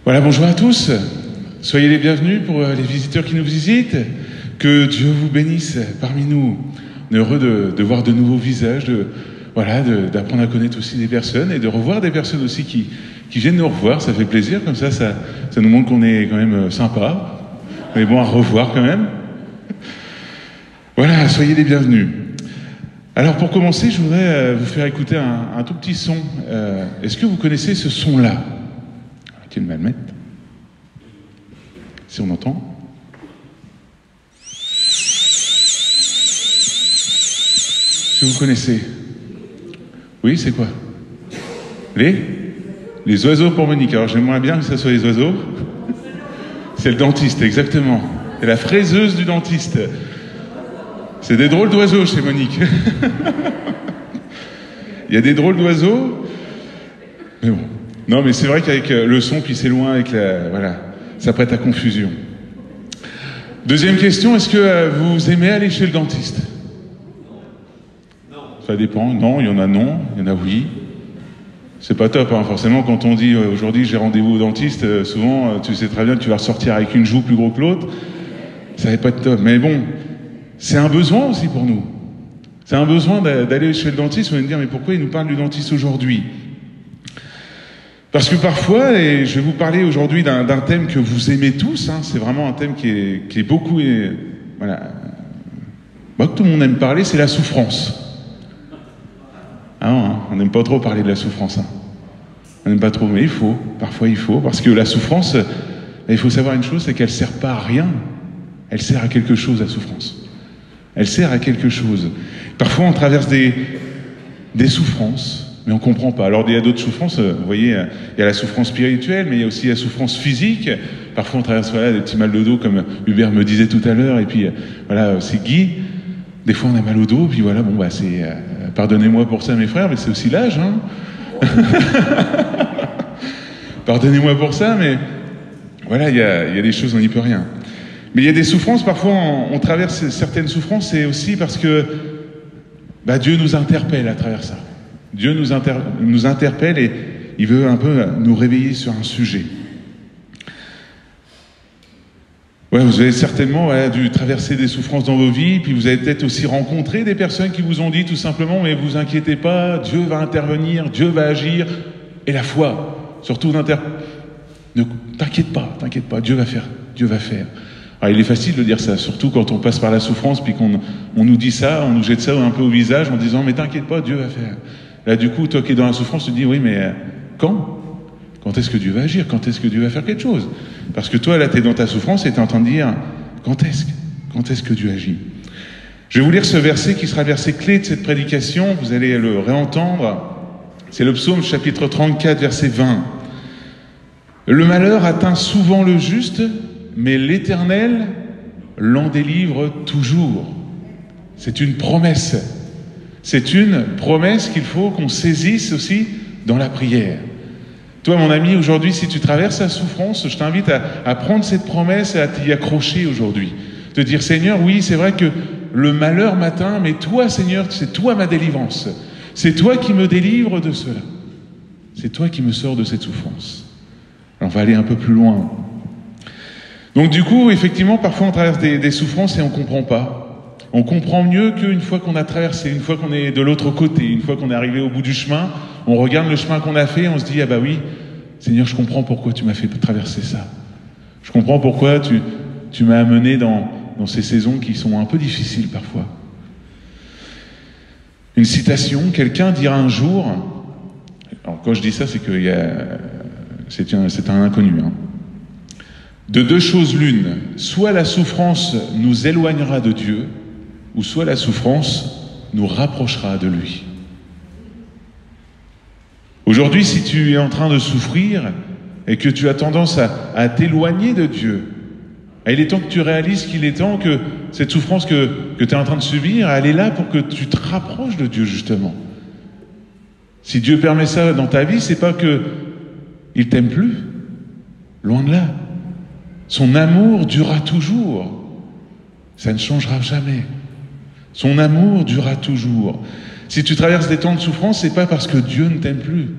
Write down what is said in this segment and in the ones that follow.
Voilà, bonjour à tous. Soyez les bienvenus pour les visiteurs qui nous visitent. Que Dieu vous bénisse parmi nous. On est heureux de voir de nouveaux visages, d'apprendre à connaître aussi des personnes et de revoir des personnes aussi qui viennent nous revoir. Ça fait plaisir, comme ça nous montre qu'on est quand même sympa. On est bon à revoir quand même. Voilà, soyez les bienvenus. Alors pour commencer, je voudrais vous faire écouter un tout petit son. Est-ce que vous connaissez ce son-là? Qui va le mettre? Si on entend. Est-ce que vous connaissez? Oui, c'est quoi? Les oiseaux pour Monique. Alors j'aimerais bien que ce soit les oiseaux. C'est le dentiste, exactement. C'est la fraiseuse du dentiste. C'est des drôles d'oiseaux chez Monique. Il y a des drôles d'oiseaux. Mais bon. Non, mais c'est vrai qu'avec le son, puis c'est loin, ça prête à confusion. Deuxième question, est-ce que vous aimez aller chez le dentiste? Non. Ça dépend. Non, il y en a non, il y en a oui. C'est pas top, hein. Forcément, quand on dit aujourd'hui j'ai rendez-vous au dentiste, souvent, tu sais très bien que tu vas ressortir avec une joue plus gros que l'autre. Ça va pas être top. Mais bon, c'est un besoin aussi pour nous. C'est un besoin d'aller chez le dentiste. On va me dire, mais pourquoi il nous parle du dentiste aujourd'hui? Parce que parfois, et je vais vous parler aujourd'hui d'un thème que vous aimez tous, hein, c'est vraiment un thème qui est beaucoup, que tout le monde aime parler, c'est la souffrance. Ah non, hein, on n'aime pas trop parler de la souffrance. Hein. On n'aime pas trop, mais parfois il faut, parce que la souffrance, il faut savoir une chose, c'est qu'elle ne sert pas à rien, elle sert à quelque chose, la souffrance. Elle sert à quelque chose. Parfois on traverse des souffrances, mais on ne comprend pas. Alors il y a d'autres souffrances, vous voyez, il y a la souffrance spirituelle, mais il y a aussi la souffrance physique. Parfois on traverse des petits mal de dos, comme Hubert me disait tout à l'heure, et puis c'est Guy. Des fois on a mal au dos, puis c'est... pardonnez-moi pour ça mes frères, mais c'est aussi l'âge, hein. Pardonnez-moi pour ça, mais voilà, il y a des choses, on n'y peut rien. Mais il y a des souffrances, parfois on traverse certaines souffrances, c'est aussi parce que Dieu nous interpelle à travers ça. Dieu nous interpelle et il veut un peu nous réveiller sur un sujet. Ouais, vous avez certainement dû traverser des souffrances dans vos vies, puis vous avez peut-être aussi rencontré des personnes qui vous ont dit tout simplement, mais vous inquiétez pas, Dieu va intervenir, Dieu va agir, et la foi, surtout ne t'inquiète pas, Dieu va faire. Alors, il est facile de dire ça, surtout quand on passe par la souffrance, puis qu'on nous dit ça, on nous jette ça un peu au visage en disant, mais t'inquiète pas, Dieu va faire. Là, du coup, toi qui es dans la souffrance, tu te dis, oui, mais quand est-ce que Dieu va agir? Quand est-ce que Dieu va faire quelque chose? Parce que toi, là, tu es dans ta souffrance et tu es en train de dire, quand est-ce que Dieu agit? Je vais vous lire ce verset qui sera le verset clé de cette prédication, vous allez le réentendre. C'est le psaume chapitre 34, verset 20. Le malheur atteint souvent le juste, mais l'Éternel l'en délivre toujours. C'est une promesse. C'est une promesse qu'il faut qu'on saisisse aussi dans la prière. Toi, mon ami, aujourd'hui, si tu traverses la souffrance, je t'invite à prendre cette promesse et à t'y accrocher aujourd'hui. Te dire, Seigneur, oui, c'est vrai que le malheur m'atteint, mais toi, Seigneur, c'est toi ma délivrance. C'est toi qui me délivre de cela. C'est toi qui me sors de cette souffrance. Alors, on va aller un peu plus loin. Donc du coup, effectivement, parfois on traverse des souffrances et on ne comprend pas. On comprend mieux qu'une fois qu'on a traversé, une fois qu'on est de l'autre côté, une fois qu'on est arrivé au bout du chemin, on regarde le chemin qu'on a fait, on se dit, ah bah oui, Seigneur, je comprends pourquoi tu m'as fait traverser ça. Je comprends pourquoi tu m'as amené dans ces saisons qui sont un peu difficiles parfois. Une citation, quelqu'un dira un jour, alors quand je dis ça, c'est que c'est un inconnu, hein. De deux choses l'une, soit la souffrance nous éloignera de Dieu, ou soit la souffrance nous rapprochera de lui. Aujourd'hui, si tu es en train de souffrir et que tu as tendance à t'éloigner de Dieu, il est temps que tu réalises qu'il est temps que cette souffrance que tu es en train de subir, elle est là pour que tu te rapproches de Dieu, justement. Si Dieu permet ça dans ta vie, c'est pas que il t'aime plus, loin de là. Son amour durera toujours. Ça ne changera jamais. Son amour durera toujours. Si tu traverses des temps de souffrance, c'est pas parce que Dieu ne t'aime plus.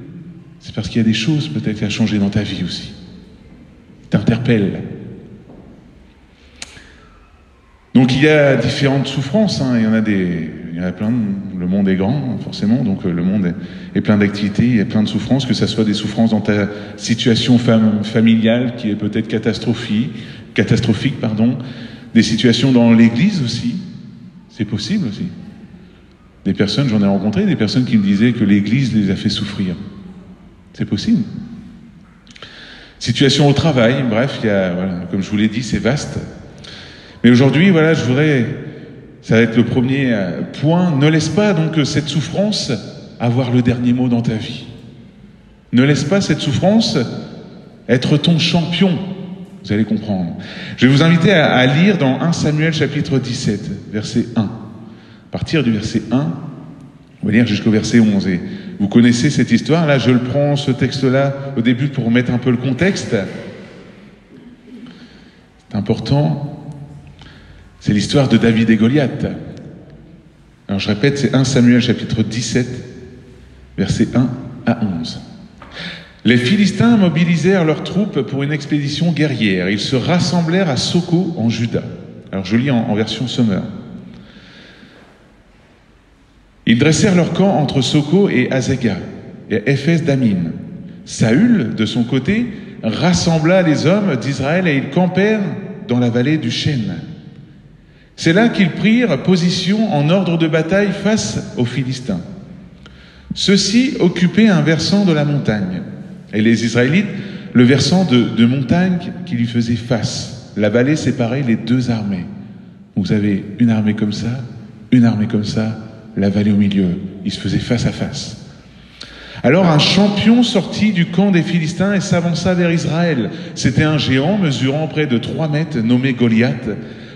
C'est parce qu'il y a des choses peut-être à changer dans ta vie aussi. t'interpelle. Donc il y a différentes souffrances, hein. Il y en a plein, le monde est grand, forcément, donc le monde est plein d'activités, il y a plein de souffrances, que ce soit des souffrances dans ta situation familiale qui est peut-être catastrophique, des situations dans l'église aussi, c'est possible aussi. Des personnes, j'en ai rencontré, des personnes qui me disaient que l'église les a fait souffrir. C'est possible. Situation au travail, bref, comme je vous l'ai dit, c'est vaste. Mais aujourd'hui, ça va être le premier point. Ne laisse pas donc cette souffrance avoir le dernier mot dans ta vie. Ne laisse pas cette souffrance être ton champion. Vous allez comprendre. Je vais vous inviter à lire dans 1 Samuel chapitre 17, verset 1. À partir du verset 1, on va lire jusqu'au verset 11. Et vous connaissez cette histoire. Là, je le prends, ce texte-là, au début pour mettre un peu le contexte. C'est important. C'est l'histoire de David et Goliath. Alors je répète, c'est 1 Samuel chapitre 17, versets 1 à 11. Les Philistins mobilisèrent leurs troupes pour une expédition guerrière. Ils se rassemblèrent à Soko en Juda. Alors je lis en version Sommer. Ils dressèrent leur camp entre Soko et Azekah et Éphes Damim. Saül, de son côté, rassembla les hommes d'Israël et ils campèrent dans la vallée du Chêne. C'est là qu'ils prirent position en ordre de bataille face aux Philistins. Ceux-ci occupaient un versant de la montagne, et les Israélites le versant de montagne qui lui faisait face. La vallée séparait les deux armées. Vous avez une armée comme ça, la vallée au milieu. Ils se faisaient face à face. Alors un champion sortit du camp des Philistins et s'avança vers Israël. C'était un géant mesurant près de 3 mètres, nommé Goliath,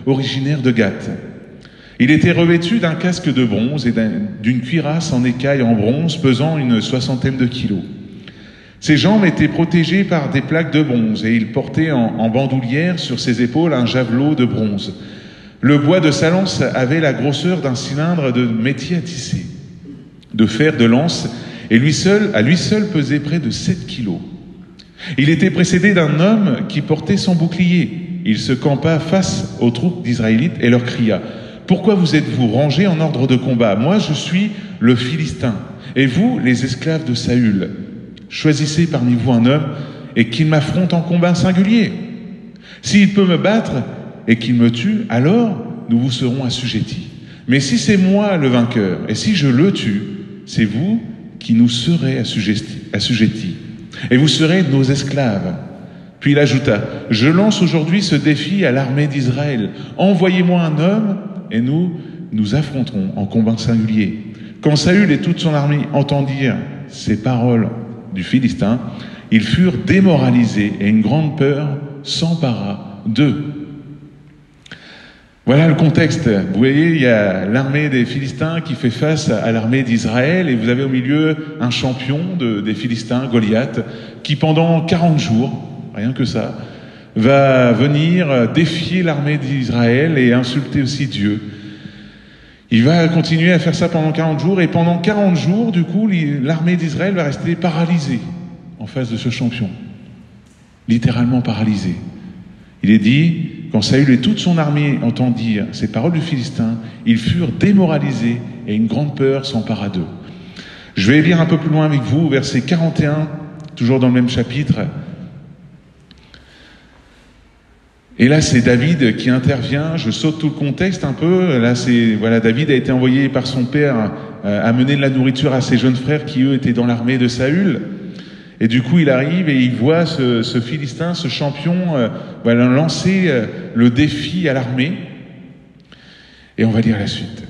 originaire de Gath. Il était revêtu d'un casque de bronze et d'une cuirasse en écaille en bronze pesant une 60aine de kilos. Ses jambes étaient protégées par des plaques de bronze et il portait en bandoulière sur ses épaules un javelot de bronze. Le bois de sa lance avait la grosseur d'un cylindre de métier à tisser, de fer de lance, et à lui seul pesait près de 7 kilos. Il était précédé d'un homme qui portait son bouclier. Il se campa face aux troupes d'Israélites et leur cria « Pourquoi vous êtes-vous rangés en ordre de combat? Moi, je suis le Philistin, et vous, les esclaves de Saül. Choisissez parmi vous un homme et qu'il m'affronte en combat singulier. S'il peut me battre et qu'il me tue, alors nous vous serons assujettis. Mais si c'est moi le vainqueur, et si je le tue, c'est vous qui nous serez assujettis, et vous serez nos esclaves. » Puis il ajouta, « Je lance aujourd'hui ce défi à l'armée d'Israël. Envoyez-moi un homme et nous affronterons en combat singulier. » Quand Saül et toute son armée entendirent ces paroles du Philistin, ils furent démoralisés et une grande peur s'empara d'eux. Voilà le contexte. Vous voyez, il y a l'armée des Philistins qui fait face à l'armée d'Israël et vous avez au milieu un champion des Philistins, Goliath, qui pendant 40 jours, rien que ça, va venir défier l'armée d'Israël et insulter aussi Dieu. Il va continuer à faire ça pendant 40 jours et pendant 40 jours, du coup, l'armée d'Israël va rester paralysée en face de ce champion. Littéralement paralysée. Il est dit, quand Saül et toute son armée entendirent ces paroles du Philistin, ils furent démoralisés et une grande peur s'empara d'eux. Je vais lire un peu plus loin avec vous, verset 41, toujours dans le même chapitre. Et là, c'est David qui intervient. Je saute tout le contexte un peu. Là, David a été envoyé par son père amener de la nourriture à ses jeunes frères qui, eux, étaient dans l'armée de Saül. Et du coup, il arrive et il voit ce Philistin, ce champion, lancer le défi à l'armée. Et on va lire la suite.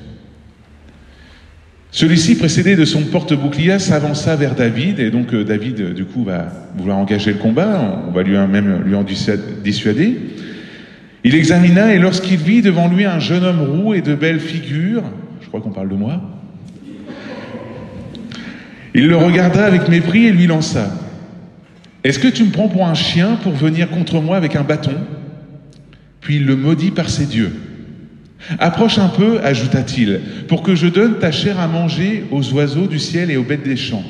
Celui-ci, précédé de son porte-bouclier, s'avança vers David. Et donc, David, du coup, va vouloir engager le combat. On va même lui en dissuader. Il examina et lorsqu'il vit devant lui un jeune homme roux et de belle figure, je crois qu'on parle de moi, il le regarda avec mépris et lui lança. « Est-ce que tu me prends pour un chien pour venir contre moi avec un bâton ?» Puis il le maudit par ses dieux. « Approche un peu, ajouta-t-il, pour que je donne ta chair à manger aux oiseaux du ciel et aux bêtes des champs. »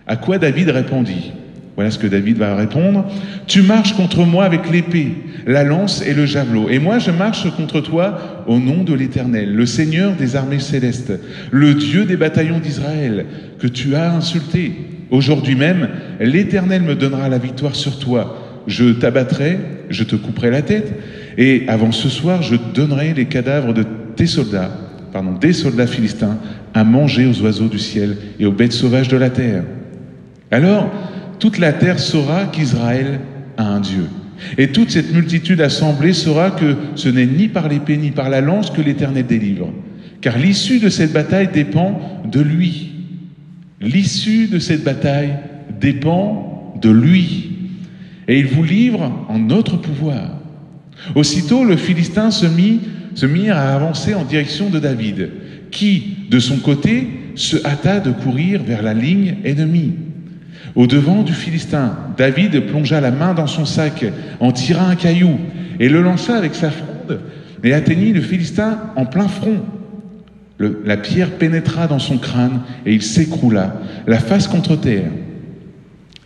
À quoi David répondit, « Voilà ce que David va répondre. « Tu marches contre moi avec l'épée, la lance et le javelot. Et moi, je marche contre toi au nom de l'Éternel, le Seigneur des armées célestes, le Dieu des bataillons d'Israël, que tu as insulté. Aujourd'hui même, l'Éternel me donnera la victoire sur toi. Je t'abattrai, je te couperai la tête, et avant ce soir, je donnerai les cadavres de des soldats philistins, à manger aux oiseaux du ciel et aux bêtes sauvages de la terre. Alors, toute la terre saura qu'Israël a un Dieu. Et toute cette multitude assemblée saura que ce n'est ni par l'épée ni par la lance que l'Éternel délivre. Car l'issue de cette bataille dépend de lui. L'issue de cette bataille dépend de lui. Et il vous livre en notre pouvoir. Aussitôt, le Philistin se mit à avancer en direction de David, qui, de son côté, se hâta de courir vers la ligne ennemie. Au devant du Philistin, David plongea la main dans son sac, en tira un caillou, et le lança avec sa fronde, et atteignit le Philistin en plein front. La pierre pénétra dans son crâne, et il s'écroula, la face contre terre.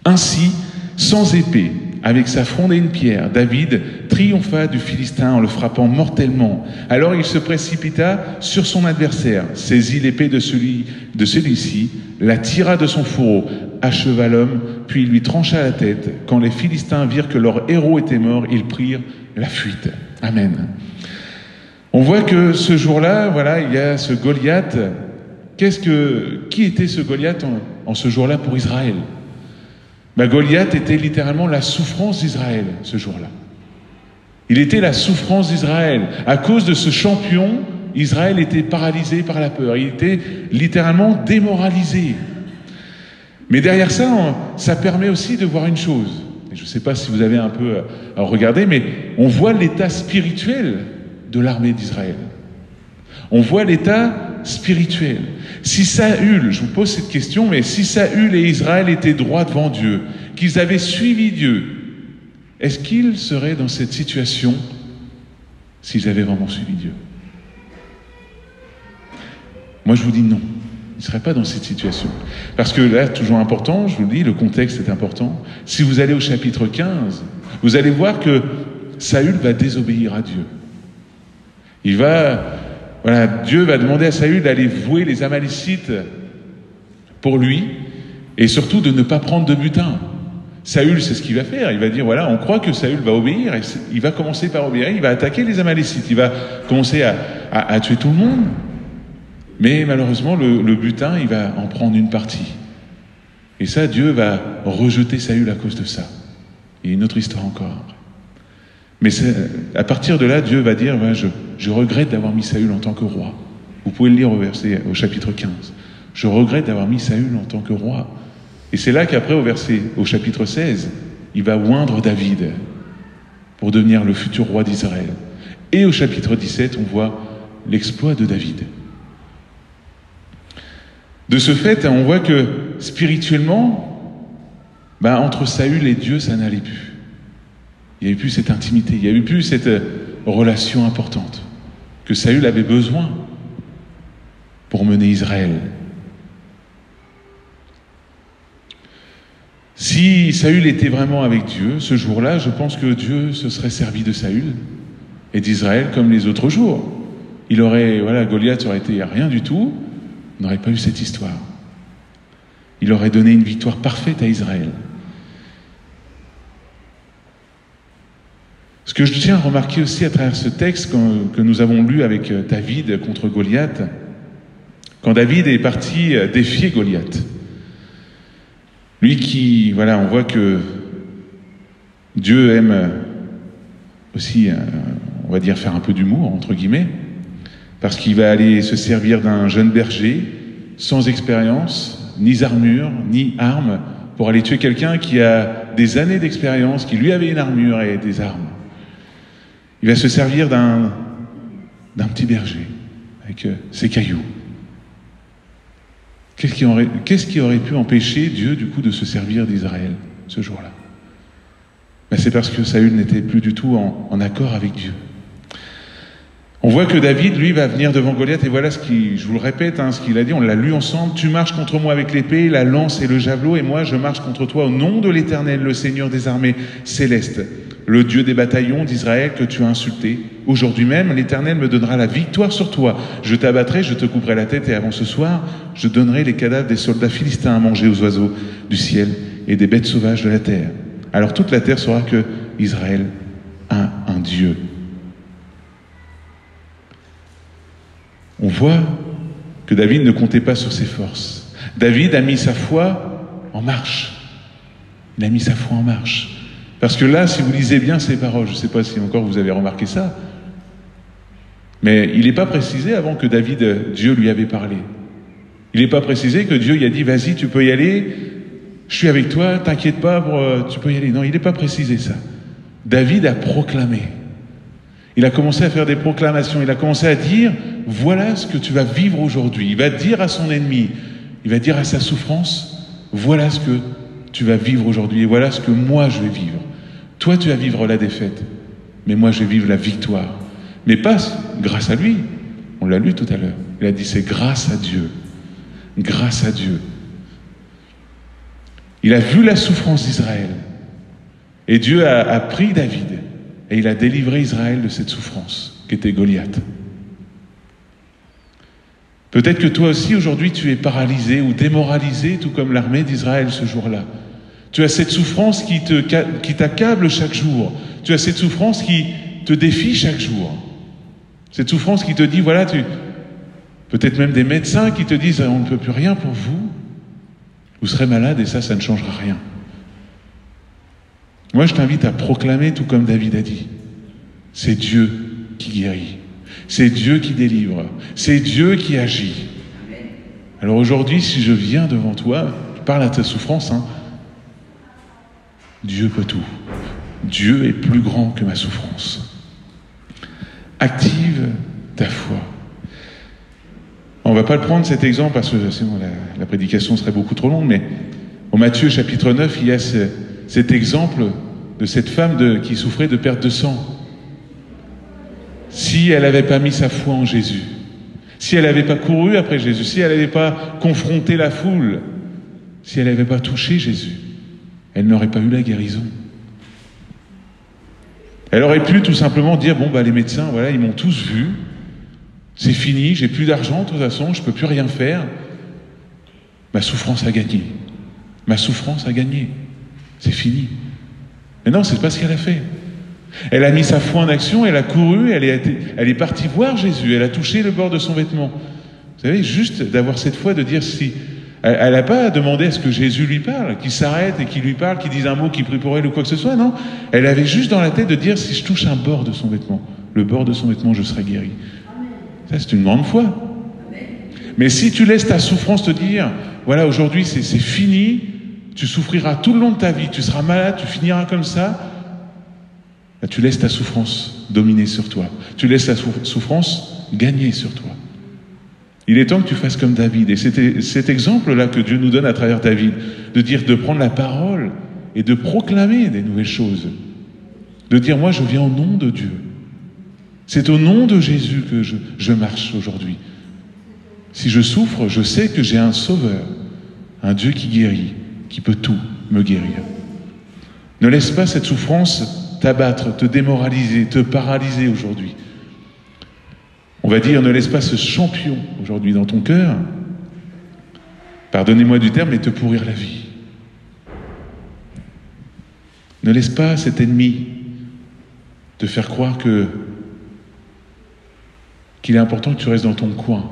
Ainsi, sans épée, avec sa fronde et une pierre, David triompha du Philistin en le frappant mortellement. Alors il se précipita sur son adversaire, saisit l'épée de celui-ci, la tira de son fourreau, acheva l'homme, puis lui trancha la tête. Quand les Philistins virent que leur héros était mort, ils prirent la fuite. Amen. On voit que ce jour-là, voilà, il y a ce Goliath. Qui était ce Goliath en ce jour-là pour Israël? Goliath était littéralement la souffrance d'Israël ce jour-là. Il était la souffrance d'Israël. À cause de ce champion, Israël était paralysé par la peur. Il était littéralement démoralisé. Mais derrière ça, ça permet aussi de voir une chose. Je ne sais pas si vous avez un peu à regarder, mais on voit l'état spirituel de l'armée d'Israël. On voit l'état spirituel. Si Saül, je vous pose cette question, mais si Saül et Israël étaient droits devant Dieu, qu'ils avaient suivi Dieu, est-ce qu'ils seraient dans cette situation s'ils avaient vraiment suivi Dieu? Moi, je vous dis non. Ils ne seraient pas dans cette situation. Parce que là, toujours important, je vous le dis, le contexte est important. Si vous allez au chapitre 15, vous allez voir que Saül va désobéir à Dieu. Dieu va demander à Saül d'aller vouer les Amalécites pour lui, et surtout de ne pas prendre de butin. Saül, c'est ce qu'il va faire. Il va dire, voilà, on croit que Saül va obéir, et il va commencer par obéir, il va attaquer les Amalécites, il va commencer à tuer tout le monde. Mais malheureusement, le butin, il va en prendre une partie. Et ça, Dieu va rejeter Saül à cause de ça. Il y a une autre histoire encore. Mais à partir de là, Dieu va dire, je regrette d'avoir mis Saül en tant que roi. Vous pouvez le lire au chapitre 15. Je regrette d'avoir mis Saül en tant que roi. Et c'est là qu'après, au chapitre 16, il va oindre David pour devenir le futur roi d'Israël. Et au chapitre 17, on voit l'exploit de David. De ce fait, on voit que spirituellement, entre Saül et Dieu, ça n'allait plus. Il n'y avait plus cette intimité, il n'y avait plus cette relation importante que Saül avait besoin pour mener Israël. Si Saül était vraiment avec Dieu, ce jour-là, je pense que Dieu se serait servi de Saül et d'Israël comme les autres jours. Goliath aurait été rien du tout, on n'aurait pas eu cette histoire. Il aurait donné une victoire parfaite à Israël. Ce que je tiens à remarquer aussi à travers ce texte que nous avons lu avec David contre Goliath, quand David est parti défier Goliath, lui on voit que Dieu aime aussi, on va dire, faire un peu d'humour, entre guillemets, parce qu'il va aller se servir d'un jeune berger, sans expérience, ni armure, ni armes, pour aller tuer quelqu'un qui a des années d'expérience, qui lui avait une armure et des armes. Il va se servir d'un petit berger, avec ses cailloux. Qu'est-ce qui aurait pu empêcher Dieu, du coup, de se servir d'Israël, ce jour-là? C'est parce que Saül n'était plus du tout en accord avec Dieu. On voit que David, lui, va venir devant Goliath, et voilà je vous le répète, ce qu'il a dit, on l'a lu ensemble. Tu marches contre moi avec l'épée, la lance et le javelot, et moi je marche contre toi au nom de l'Éternel, le Seigneur des armées célestes, le Dieu des bataillons d'Israël que tu as insulté. Aujourd'hui même, l'Éternel me donnera la victoire sur toi. Je t'abattrai, je te couperai la tête, et avant ce soir, je donnerai les cadavres des soldats philistins à manger aux oiseaux du ciel et des bêtes sauvages de la terre. Alors toute la terre saura que Israël a un Dieu. On voit que David ne comptait pas sur ses forces. David a mis sa foi en marche. Il a mis sa foi en marche. Parce que là, si vous lisez bien ces paroles, je ne sais pas si encore vous avez remarqué ça, mais il n'est pas précisé avant que Dieu lui avait parlé. Il n'est pas précisé que Dieu lui a dit « Vas-y, tu peux y aller, je suis avec toi, t'inquiète pas, tu peux y aller ». Non, il n'est pas précisé ça. David a proclamé. Il a commencé à faire des proclamations, il a commencé à dire « Voilà ce que tu vas vivre aujourd'hui ». Il va dire à son ennemi, il va dire à sa souffrance « Voilà ce que tu vas vivre aujourd'hui et voilà ce que moi je vais vivre. Toi tu vas vivre la défaite, mais moi je vais vivre la victoire. » Mais pas grâce à lui, on l'a lu tout à l'heure. Il a dit « C'est grâce à Dieu. Grâce à Dieu. » Il a vu la souffrance d'Israël et Dieu a pris David. Et il a délivré Israël de cette souffrance, qui était Goliath. Peut-être que toi aussi, aujourd'hui, tu es paralysé ou démoralisé, tout comme l'armée d'Israël ce jour-là. Tu as cette souffrance qui t'accable chaque jour. Tu as cette souffrance qui te défie chaque jour. Cette souffrance qui te dit, voilà, peut-être même des médecins qui te disent, on ne peut plus rien pour vous. Vous serez malade et ça ne changera rien. Moi, je t'invite à proclamer tout comme David a dit. C'est Dieu qui guérit. C'est Dieu qui délivre. C'est Dieu qui agit. Alors aujourd'hui, si je viens devant toi, je parle à ta souffrance, Dieu peut tout. Dieu est plus grand que ma souffrance. Active ta foi. On ne va pas le prendre cet exemple parce que sinon la prédication serait beaucoup trop longue, mais au Matthieu chapitre 9, il y a cet exemple de cette femme qui souffrait de perte de sang. Si elle n'avait pas mis sa foi en Jésus, si elle n'avait pas couru après Jésus, si elle n'avait pas confronté la foule, si elle n'avait pas touché Jésus, elle n'aurait pas eu la guérison. Elle aurait pu tout simplement dire, les médecins, voilà, ils m'ont tous vu, c'est fini, j'ai plus d'argent, de toute façon, je ne peux plus rien faire. Ma souffrance a gagné. Ma souffrance a gagné. C'est fini. Mais non, c'est pas ce qu'elle a fait. Elle a mis sa foi en action, elle a couru, elle est partie voir Jésus, elle a touché le bord de son vêtement. Vous savez, juste d'avoir cette foi, de dire si... Elle n'a pas demandé à ce que Jésus lui parle, qu'il s'arrête et qu'il lui parle, qu'il dise un mot, qu'il prie pour elle ou quoi que ce soit, non. Elle avait juste dans la tête de dire, si je touche un bord de son vêtement, le bord de son vêtement, je serai guéri. Ça, c'est une grande foi. Mais si tu laisses ta souffrance te dire, voilà, aujourd'hui, c'est fini, tu souffriras tout le long de ta vie, tu seras malade, tu finiras comme ça, là, tu laisses ta souffrance dominer sur toi. Tu laisses ta souffrance gagner sur toi. Il est temps que tu fasses comme David. Et c'était cet exemple-là que Dieu nous donne à travers David, de prendre la parole et de proclamer des nouvelles choses. De dire, moi, je viens au nom de Dieu. C'est au nom de Jésus que je marche aujourd'hui. Si je souffre, je sais que j'ai un sauveur, un Dieu qui guérit, qui peut tout me guérir. Ne laisse pas cette souffrance t'abattre, te démoraliser, te paralyser aujourd'hui. On va dire, ne laisse pas ce champion aujourd'hui dans ton cœur, pardonnez-moi du terme, mais te pourrir la vie. Ne laisse pas cet ennemi te faire croire qu'il est important que tu restes dans ton coin.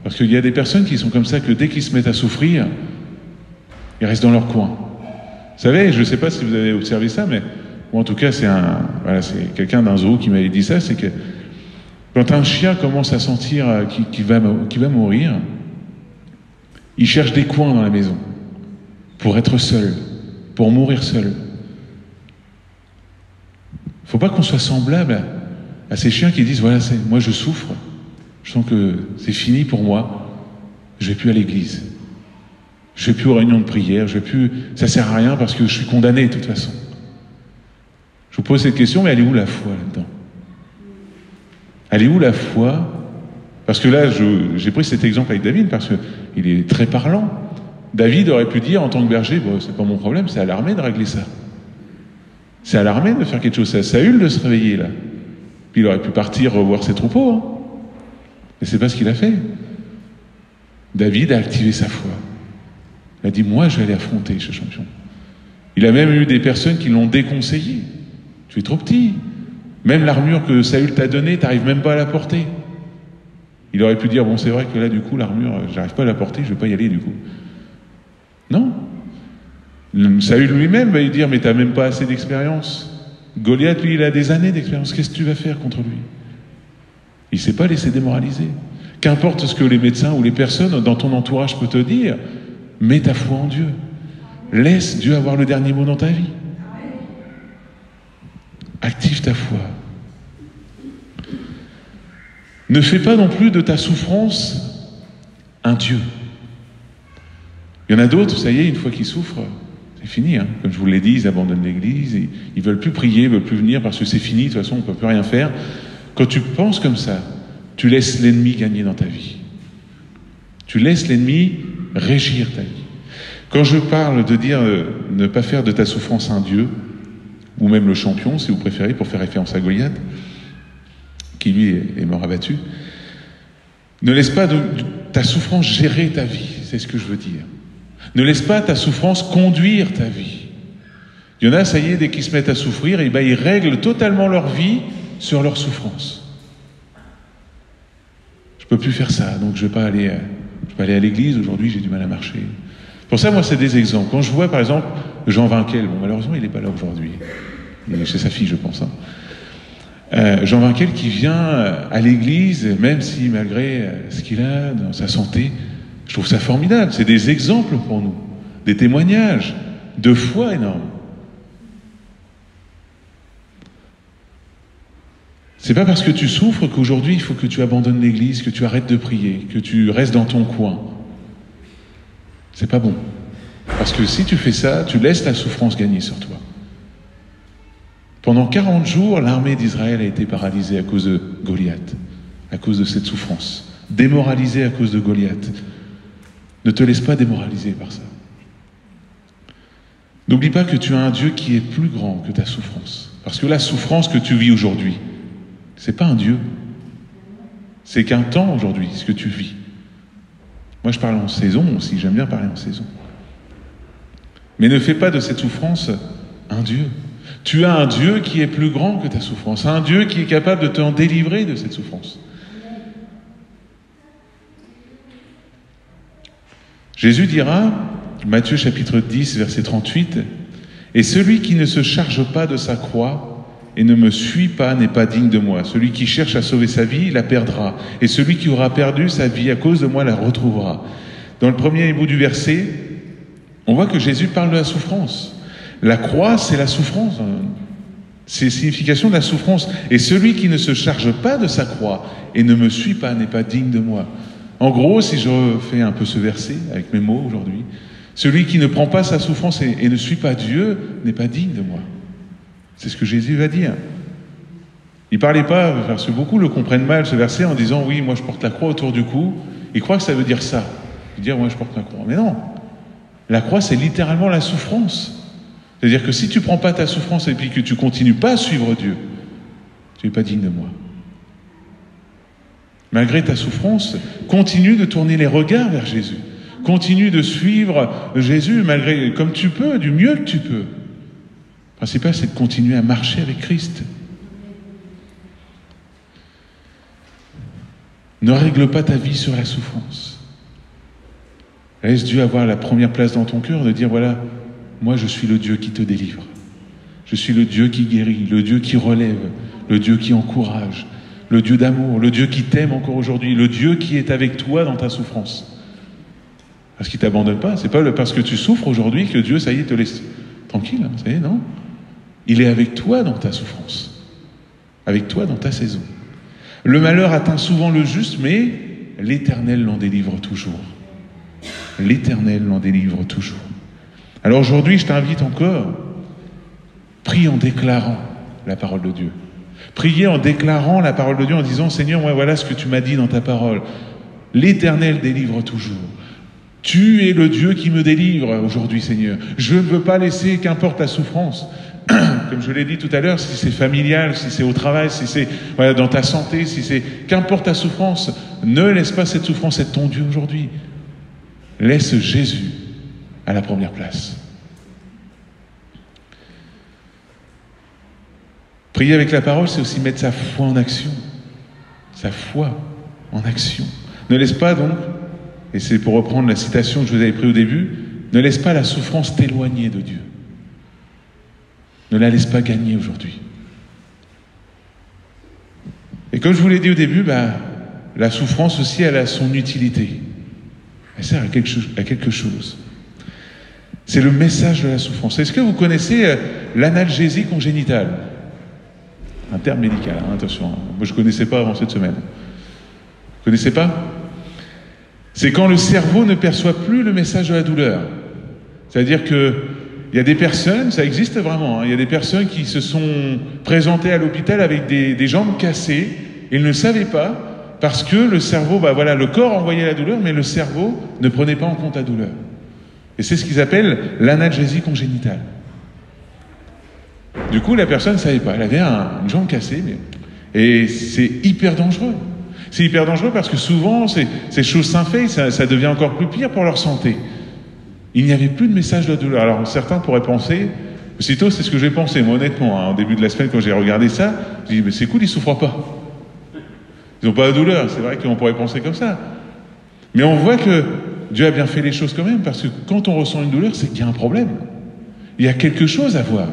Parce qu'il y a des personnes qui sont comme ça, que dès qu'ils se mettent à souffrir, ils restent dans leur coin. Vous savez, je ne sais pas si vous avez observé ça, mais moi, en tout cas, c'est quelqu'un d'un zoo qui m'avait dit ça, c'est que quand un chien commence à sentir qu'il va mourir, il cherche des coins dans la maison pour être seul, pour mourir seul. Il ne faut pas qu'on soit semblable à ces chiens qui disent, voilà, moi je souffre, je sens que c'est fini pour moi, je ne vais plus à l'église, je ne vais plus aux réunions de prière, ça ne sert à rien parce que je suis condamné de toute façon. Je vous pose cette question, mais elle est où la foi là-dedans? Elle est où la foi? Parce que là, j'ai pris cet exemple avec David parce qu'il est très parlant. David aurait pu dire en tant que berger, bon, c'est pas mon problème, c'est à l'armée de régler ça. C'est à l'armée de faire quelque chose, c'est à Saül de se réveiller là. Puis il aurait pu partir revoir ses troupeaux. Hein. Mais c'est pas ce qu'il a fait. David a activé sa foi. Il a dit, moi je vais aller affronter ce champion. Il a même eu des personnes qui l'ont déconseillé. Tu es trop petit. Même l'armure que Saül t'a donnée, t'arrives même pas à la porter. Il aurait pu dire, bon c'est vrai que là du coup l'armure, j'arrive pas à la porter, je vais pas y aller du coup. Non. Saül lui-même va lui dire, mais t'as même pas assez d'expérience. Goliath, lui, il a des années d'expérience. Qu'est-ce que tu vas faire contre lui? Il s'est pas laissé démoraliser. Qu'importe ce que les médecins ou les personnes dans ton entourage peuvent te dire, mets ta foi en Dieu. Laisse Dieu avoir le dernier mot dans ta vie. Active ta foi. Ne fais pas non plus de ta souffrance un Dieu. Il y en a d'autres, ça y est, une fois qu'ils souffrent, c'est fini. Hein. Comme je vous l'ai dit, ils abandonnent l'église, ils veulent plus prier, ils veulent plus venir parce que c'est fini, de toute façon on ne peut plus rien faire. Quand tu penses comme ça, tu laisses l'ennemi gagner dans ta vie. Tu laisses l'ennemi régir ta vie. Quand je parle de dire ne pas faire de ta souffrance un Dieu, ou même le champion, si vous préférez, pour faire référence à Goliath, qui lui est mort abattu, ne laisse pas ta souffrance gérer ta vie, c'est ce que je veux dire. Ne laisse pas ta souffrance conduire ta vie. Il y en a, ça y est, dès qu'ils se mettent à souffrir, et ben, ils règlent totalement leur vie sur leur souffrance. Je peux plus faire ça, donc je vais pas aller à l'église, aujourd'hui j'ai du mal à marcher. Pour ça, moi, c'est des exemples. Quand je vois, par exemple, Jean Vinquel, bon, malheureusement, il n'est pas là aujourd'hui. Il est chez sa fille, je pense. Hein. Jean Vinquel qui vient à l'église, même si, malgré ce qu'il a dans sa santé, je trouve ça formidable. C'est des exemples pour nous, des témoignages de foi énormes. C'est pas parce que tu souffres qu'aujourd'hui, il faut que tu abandonnes l'église, que tu arrêtes de prier, que tu restes dans ton coin. C'est pas bon. Parce que si tu fais ça, tu laisses la souffrance gagner sur toi. Pendant 40 jours, l'armée d'Israël a été paralysée à cause de Goliath, à cause de cette souffrance. Démoralisée à cause de Goliath. Ne te laisse pas démoraliser par ça. N'oublie pas que tu as un Dieu qui est plus grand que ta souffrance. Parce que la souffrance que tu vis aujourd'hui, c'est pas un Dieu. C'est qu'un temps aujourd'hui, ce que tu vis. Moi, je parle en saison aussi, j'aime bien parler en saison. Mais ne fais pas de cette souffrance un Dieu. Tu as un Dieu qui est plus grand que ta souffrance, un Dieu qui est capable de t'en délivrer de cette souffrance. Jésus dira, Matthieu chapitre 10, verset 38, « Et celui qui ne se charge pas de sa croix et ne me suit pas n'est pas digne de moi. Celui qui cherche à sauver sa vie, la perdra. Et celui qui aura perdu sa vie à cause de moi la retrouvera. » Dans le premier bout du verset, on voit que Jésus parle de la souffrance. La croix, c'est la souffrance. C'est la signification de la souffrance. Et celui qui ne se charge pas de sa croix et ne me suit pas n'est pas digne de moi. En gros, si je refais un peu ce verset avec mes mots aujourd'hui, celui qui ne prend pas sa souffrance et ne suit pas Dieu n'est pas digne de moi. C'est ce que Jésus va dire. Il ne parlait pas, parce que beaucoup le comprennent mal, ce verset, en disant « Oui, moi je porte la croix autour du cou ». Ils croient que ça veut dire ça. Dire « Moi je porte la croix ». Mais non. La croix, c'est littéralement la souffrance. C'est-à-dire que si tu ne prends pas ta souffrance et puis que tu ne continues pas à suivre Dieu, tu n'es pas digne de moi. Malgré ta souffrance, continue de tourner les regards vers Jésus. Continue de suivre Jésus, malgré, comme tu peux, du mieux que tu peux. Le principal, c'est de continuer à marcher avec Christ. Ne règle pas ta vie sur la souffrance. Laisse Dieu avoir la première place dans ton cœur, de dire, voilà, moi je suis le Dieu qui te délivre. Je suis le Dieu qui guérit, le Dieu qui relève, le Dieu qui encourage, le Dieu d'amour, le Dieu qui t'aime encore aujourd'hui, le Dieu qui est avec toi dans ta souffrance. Parce qu'il ne t'abandonne pas. C'est pas parce que tu souffres aujourd'hui que Dieu, ça y est, te laisse tranquille. Ça y est, non. Il est avec toi dans ta souffrance, avec toi dans ta saison. Le malheur atteint souvent le juste, mais l'Éternel l'en délivre toujours. L'Éternel l'en délivre toujours. Alors aujourd'hui, je t'invite encore, prie en déclarant la parole de Dieu. Priez en déclarant la parole de Dieu, en disant « Seigneur, moi voilà ce que tu m'as dit dans ta parole. L'Éternel délivre toujours. Tu es le Dieu qui me délivre aujourd'hui, Seigneur. Je ne veux pas laisser, qu'importe la souffrance, comme je l'ai dit tout à l'heure, si c'est familial, si c'est au travail, si c'est voilà, dans ta santé, si c'est qu'importe ta souffrance, ne laisse pas cette souffrance être ton Dieu aujourd'hui. Laisse Jésus à la première place. » Prier avec la parole, c'est aussi mettre sa foi en action. Sa foi en action. Ne laisse pas donc, et c'est pour reprendre la citation que je vous avais prise au début, ne laisse pas la souffrance t'éloigner de Dieu. Ne la laisse pas gagner aujourd'hui. Et comme je vous l'ai dit au début, la souffrance aussi, elle a son utilité. Elle sert à quelque chose. C'est le message de la souffrance. Est-ce que vous connaissez l'analgésie congénitale ? Un terme médical, hein, attention. Moi, je ne connaissais pas avant cette semaine. Vous ne connaissez pas ? C'est quand le cerveau ne perçoit plus le message de la douleur. C'est-à-dire qu'il y a des personnes, ça existe vraiment, hein, il y a des personnes qui se sont présentées à l'hôpital avec des jambes cassées, et ils ne savaient pas, parce que le cerveau, le corps envoyait la douleur, mais le cerveau ne prenait pas en compte la douleur. Et c'est ce qu'ils appellent l'analgésie congénitale. Du coup, la personne ne savait pas. Elle avait une jambe cassée. Et c'est hyper dangereux. C'est hyper dangereux parce que souvent, ces choses s'infectent, ça devient encore plus pire pour leur santé. Il n'y avait plus de message de la douleur. Alors, certains pourraient penser, aussitôt, c'est ce que j'ai pensé, moi, honnêtement, hein, au début de la semaine, quand j'ai regardé ça, j'ai dit, mais c'est cool, ils ne souffrent pas. Ils n'ont pas de douleur. C'est vrai qu'on pourrait penser comme ça. Mais on voit que Dieu a bien fait les choses quand même, parce que quand on ressent une douleur, c'est qu'il y a un problème. Il y a quelque chose à voir.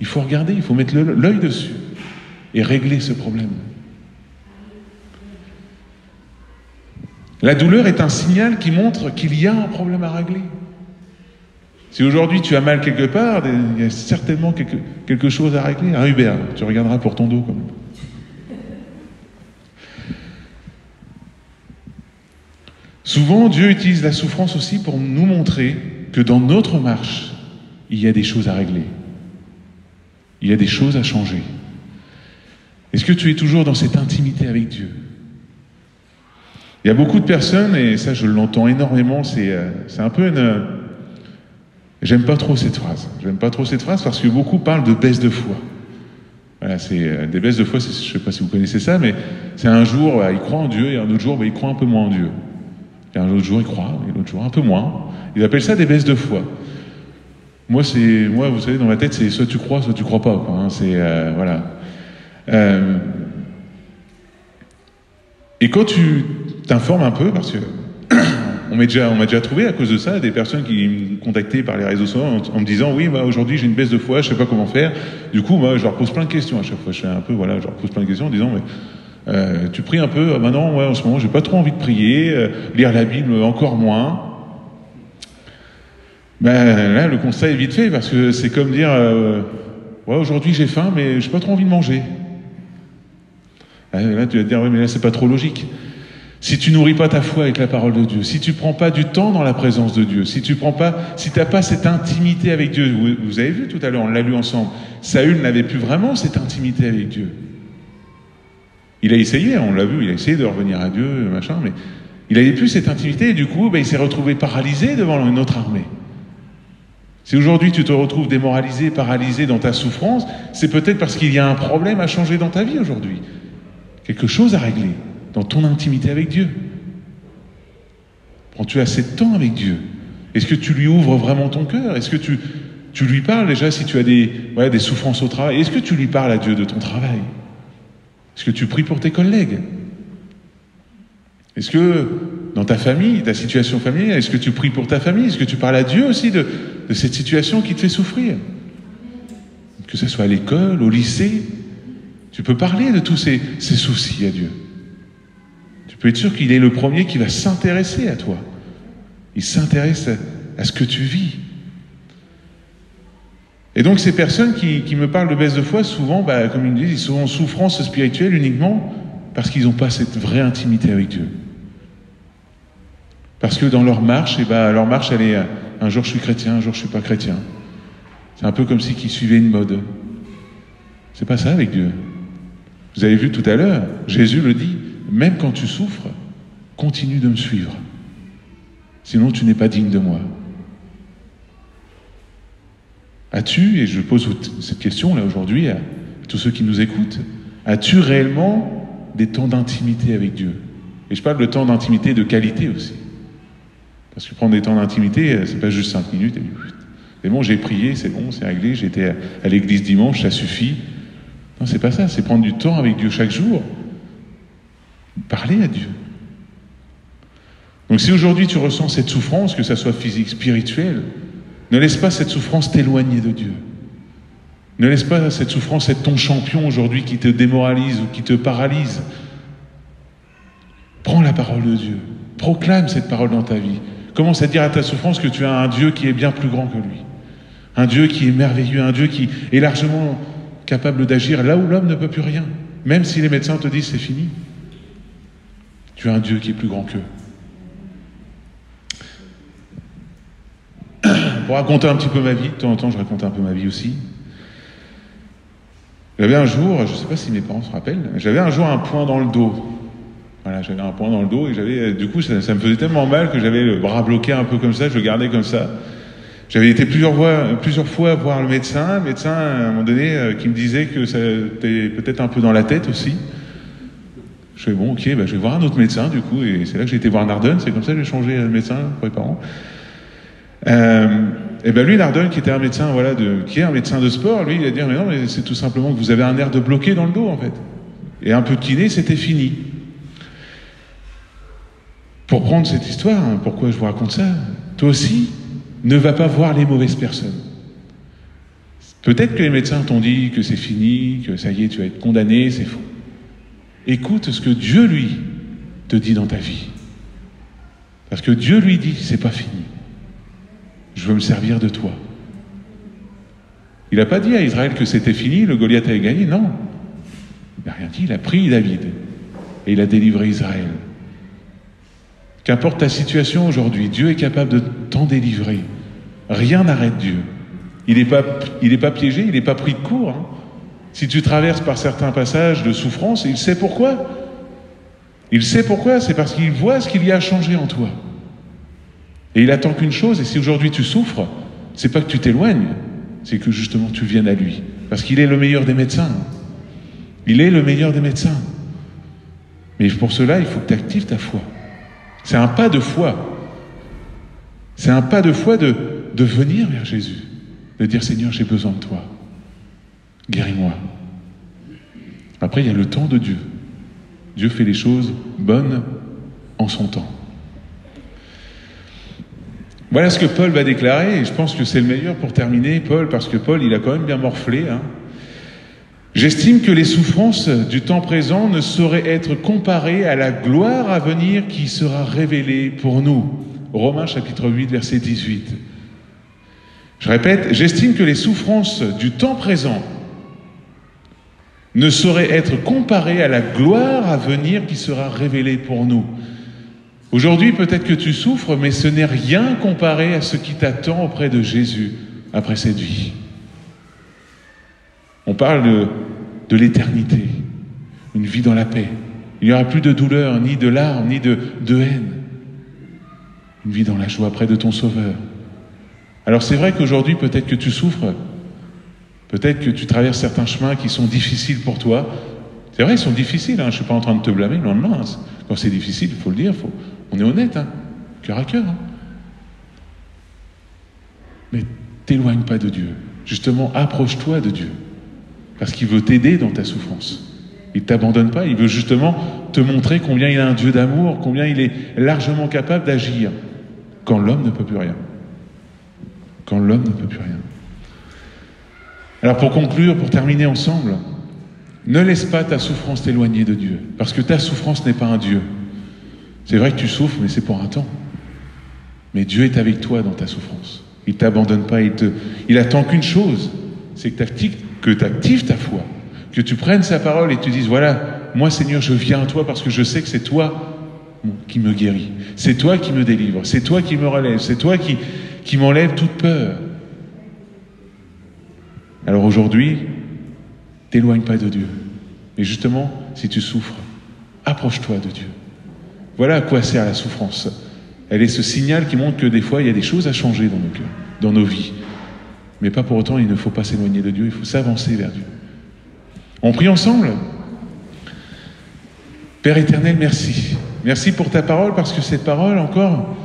Il faut regarder, il faut mettre l'œil dessus et régler ce problème. La douleur est un signal qui montre qu'il y a un problème à régler. Si aujourd'hui tu as mal quelque part, il y a certainement quelque chose à régler. Hein, Hubert, tu regarderas pour ton dos quand même. Souvent, Dieu utilise la souffrance aussi pour nous montrer que dans notre marche, il y a des choses à régler. Il y a des choses à changer. Est-ce que tu es toujours dans cette intimité avec Dieu ? Il y a beaucoup de personnes, et ça je l'entends énormément, c'est un peu une... J'aime pas trop cette phrase. J'aime pas trop cette phrase parce que beaucoup parlent de baisse de foi. Voilà, c'est des baisses de foi, je sais pas si vous connaissez ça, mais c'est un jour, il croit en Dieu, et un autre jour, il croit un peu moins en Dieu. Et un autre jour, il croit, et l'autre jour, un peu moins. Ils appellent ça des baisses de foi. Moi, vous savez, dans ma tête, c'est soit tu crois pas, quoi. Hein, voilà. Et quand tu t'informes un peu, parce que on m'a déjà trouvé à cause de ça des personnes qui me contactaient par les réseaux sociaux en me disant oui, aujourd'hui j'ai une baisse de foi, je sais pas comment faire. Du coup, je leur pose plein de questions à chaque fois. Je leur pose plein de questions en disant tu pries un peu ? Non, en ce moment j'ai pas trop envie de prier, lire la Bible encore moins. Là, le constat est vite fait, parce que c'est comme dire aujourd'hui j'ai faim, mais j'ai pas trop envie de manger. Là, tu vas te dire, oui, mais là, c'est pas trop logique. Si tu nourris pas ta foi avec la parole de Dieu, si tu prends pas du temps dans la présence de Dieu, si t'as pas cette intimité avec Dieu, vous avez vu tout à l'heure, on l'a lu ensemble, Saül n'avait plus vraiment cette intimité avec Dieu. Il a essayé, on l'a vu, il a essayé de revenir à Dieu, machin, mais il n'avait plus cette intimité, et du coup, il s'est retrouvé paralysé devant une autre armée. Si aujourd'hui tu te retrouves démoralisé, paralysé dans ta souffrance, c'est peut-être parce qu'il y a un problème à changer dans ta vie aujourd'hui. Quelque chose à régler dans ton intimité avec Dieu. Prends-tu assez de temps avec Dieu ? Est-ce que tu lui ouvres vraiment ton cœur ? Est-ce que tu lui parles déjà si tu as des souffrances au travail ? Est-ce que tu lui parles à Dieu de ton travail ? Est-ce que tu pries pour tes collègues ? Est-ce que dans ta famille, ta situation familiale, est-ce que tu pries pour ta famille ? Est-ce que tu parles à Dieu aussi de cette situation qui te fait souffrir ? Que ce soit à l'école, au lycée, tu peux parler de tous ces soucis à Dieu. Tu peux être sûr qu'il est le premier qui va s'intéresser à toi. Il s'intéresse à ce que tu vis. Et donc ces personnes qui me parlent de baisse de foi, souvent, comme ils me disent, ils sont en souffrance spirituelle uniquement parce qu'ils n'ont pas cette vraie intimité avec Dieu. Parce que dans leur marche, leur marche, elle est un jour je suis chrétien, un jour je suis pas chrétien. C'est un peu comme si ils suivaient une mode. C'est pas ça avec Dieu. Vous avez vu tout à l'heure, Jésus le dit, même quand tu souffres, continue de me suivre. Sinon tu n'es pas digne de moi. As-tu, et je pose cette question là aujourd'hui à tous ceux qui nous écoutent, as-tu réellement des temps d'intimité avec Dieu? Et je parle de temps d'intimité de qualité aussi. Parce que prendre des temps d'intimité, c'est pas juste 5 minutes, et c'est bon, j'ai prié, c'est bon, c'est réglé, j'étais à l'église dimanche, ça suffit. Non, c'est pas ça, c'est prendre du temps avec Dieu chaque jour. Parler à Dieu. Donc si aujourd'hui tu ressens cette souffrance, que ça soit physique, spirituelle, ne laisse pas cette souffrance t'éloigner de Dieu. Ne laisse pas cette souffrance être ton champion aujourd'hui qui te démoralise ou qui te paralyse. Prends la parole de Dieu. Proclame cette parole dans ta vie. Commence à dire à ta souffrance que tu as un Dieu qui est bien plus grand que lui. Un Dieu qui est merveilleux, un Dieu qui est largement capable d'agir là où l'homme ne peut plus rien. Même si les médecins te disent c'est fini. Tu as un Dieu qui est plus grand qu'eux. Pour raconter un petit peu ma vie, de temps en temps je raconte un peu ma vie aussi. J'avais un jour, je ne sais pas si mes parents se rappellent, j'avais un jour un point dans le dos. Voilà, j'avais un point dans le dos et j'avais, du coup, ça me faisait tellement mal que j'avais le bras bloqué un peu comme ça, je le gardais comme ça. J'avais été plusieurs fois voir le médecin, à un moment donné, qui me disait que ça était peut-être un peu dans la tête aussi. Je fais bon, ok, je vais voir un autre médecin du coup, et c'est là que j'ai été voir Nardon, c'est comme ça que j'ai changé de médecin pour les parents. Et lui, Nardon, qui était un médecin, qui est un médecin de sport, lui, il a dit mais non, mais c'est tout simplement que vous avez un nerf de bloqué dans le dos en fait. Et un peu de kiné, c'était fini. Pour prendre cette histoire, pourquoi je vous raconte ça? Toi aussi, ne va pas voir les mauvaises personnes. Peut-être que les médecins t'ont dit que c'est fini, que ça y est, tu vas être condamné, c'est faux. Écoute ce que Dieu, lui, te dit dans ta vie. Parce que Dieu lui dit, c'est pas fini. Je veux me servir de toi. Il n'a pas dit à Israël que c'était fini, le Goliath avait gagné, non. Il n'a rien dit, il a pris David et il a délivré Israël. Qu'importe ta situation aujourd'hui, Dieu est capable de t'en délivrer. Rien n'arrête Dieu. Il n'est pas piégé, il n'est pas pris de court. Si tu traverses par certains passages de souffrance, il sait pourquoi. Il sait pourquoi, c'est parce qu'il voit ce qu'il y a changé en toi. Et il attend qu'une chose, et si aujourd'hui tu souffres, c'est pas que tu t'éloignes, c'est que justement tu viennes à lui. Parce qu'il est le meilleur des médecins. Il est le meilleur des médecins. Mais pour cela, il faut que tu actives ta foi. C'est un pas de foi. C'est un pas de foi de venir vers Jésus. De dire, Seigneur, j'ai besoin de toi. Guéris-moi. Après, il y a le temps de Dieu. Dieu fait les choses bonnes en son temps. Voilà ce que Paul va déclarer, et je pense que c'est le meilleur pour terminer, Paul, parce que Paul, il a quand même bien morflé. J'estime que les souffrances du temps présent ne sauraient être comparées à la gloire à venir qui sera révélée pour nous. Romains chapitre 8, verset 18. Je répète, j'estime que les souffrances du temps présent ne sauraient être comparées à la gloire à venir qui sera révélée pour nous. Aujourd'hui, peut-être que tu souffres, mais ce n'est rien comparé à ce qui t'attend auprès de Jésus après cette vie. On parle de l'éternité, une vie dans la paix. Il n'y aura plus de douleur, ni de larmes, ni de haine. Une vie dans la joie près de ton Sauveur. Alors c'est vrai qu'aujourd'hui, peut-être que tu souffres, peut-être que tu traverses certains chemins qui sont difficiles pour toi. C'est vrai, ils sont difficiles, je ne suis pas en train de te blâmer, le lendemain. Quand c'est difficile, il faut le dire, on est honnête, cœur à cœur. Mais t'éloigne pas de Dieu. Justement, approche-toi de Dieu. Parce qu'il veut t'aider dans ta souffrance. Il ne t'abandonne pas, il veut justement te montrer combien il a un Dieu d'amour, combien il est largement capable d'agir quand l'homme ne peut plus rien. Quand l'homme ne peut plus rien. Alors pour conclure, pour terminer ensemble, ne laisse pas ta souffrance t'éloigner de Dieu. Parce que ta souffrance n'est pas un Dieu. C'est vrai que tu souffres, mais c'est pour un temps. Mais Dieu est avec toi dans ta souffrance. Il ne t'abandonne pas, il attend qu'une chose, c'est que tu actives ta foi, que tu prennes sa parole et tu dises, voilà, moi Seigneur, je viens à toi parce que je sais que c'est toi qui me guéris, c'est toi qui me délivre, c'est toi qui me relève, c'est toi qui m'enlève toute peur. Alors aujourd'hui, t'éloigne pas de Dieu, Et justement, si tu souffres, approche-toi de Dieu. Voilà à quoi sert la souffrance. Elle est ce signal qui montre que des fois, il y a des choses à changer dans nos cœurs, dans nos vies. Mais pas pour autant, il ne faut pas s'éloigner de Dieu, il faut s'avancer vers Dieu. On prie ensemble. Père éternel, merci. Merci pour ta parole, parce que cette parole, encore,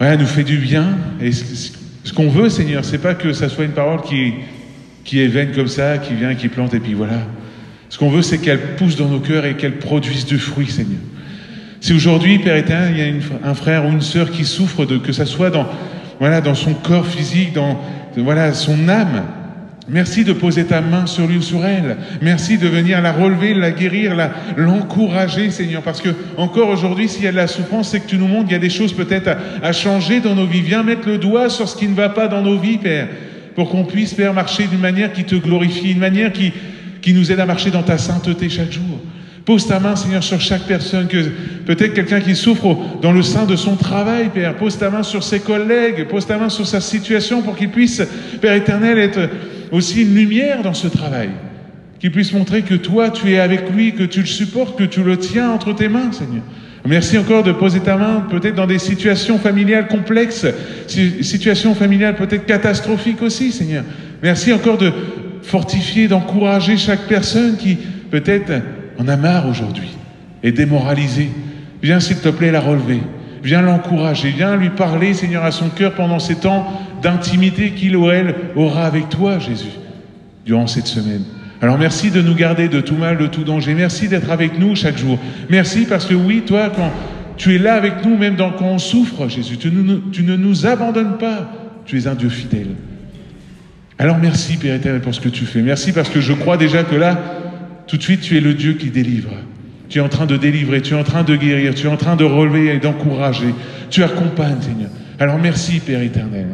nous fait du bien. Et ce qu'on veut, Seigneur, c'est pas que ça soit une parole qui est vaine comme ça, qui vient, qui plante, et puis voilà. Ce qu'on veut, c'est qu'elle pousse dans nos cœurs et qu'elle produise du fruit, Seigneur. Si aujourd'hui, Père éternel, il y a un frère ou une sœur qui souffre que ça soit dans son corps physique, dans son âme, merci de poser ta main sur lui ou sur elle. Merci de venir la relever, la guérir, l'encourager, Seigneur. Parce que, encore aujourd'hui, s'il y a de la souffrance, c'est que tu nous montres qu'il y a des choses peut-être à changer dans nos vies. Viens mettre le doigt sur ce qui ne va pas dans nos vies, Père, pour qu'on puisse, Père, marcher d'une manière qui te glorifie, une manière qui nous aide à marcher dans ta sainteté chaque jour. Pose ta main, Seigneur, sur chaque personne, peut-être quelqu'un qui souffre dans le sein de son travail, Père. Pose ta main sur ses collègues, pose ta main sur sa situation pour qu'il puisse, Père éternel, être aussi une lumière dans ce travail. Qu'il puisse montrer que toi, tu es avec lui, que tu le supportes, que tu le tiens entre tes mains, Seigneur. Merci encore de poser ta main peut-être dans des situations familiales complexes, situations familiales peut-être catastrophiques aussi, Seigneur. Merci encore de fortifier, d'encourager chaque personne qui peut-être en a marre aujourd'hui et démoralisée. Viens s'il te plaît la relever, viens l'encourager, viens lui parler, Seigneur, à son cœur pendant ces temps d'intimité qu'il ou elle aura avec toi, Jésus, durant cette semaine. Alors merci de nous garder de tout mal, de tout danger. Merci d'être avec nous chaque jour. Merci parce que oui, toi, quand tu es là avec nous, même quand on souffre, Jésus, tu ne nous abandonnes pas. Tu es un Dieu fidèle. Alors merci, Père éternel, pour ce que tu fais. Merci parce que je crois déjà que là, tout de suite, tu es le Dieu qui délivre. Tu es en train de délivrer, tu es en train de guérir, tu es en train de relever et d'encourager. Tu accompagnes, Seigneur. Alors merci, Père éternel.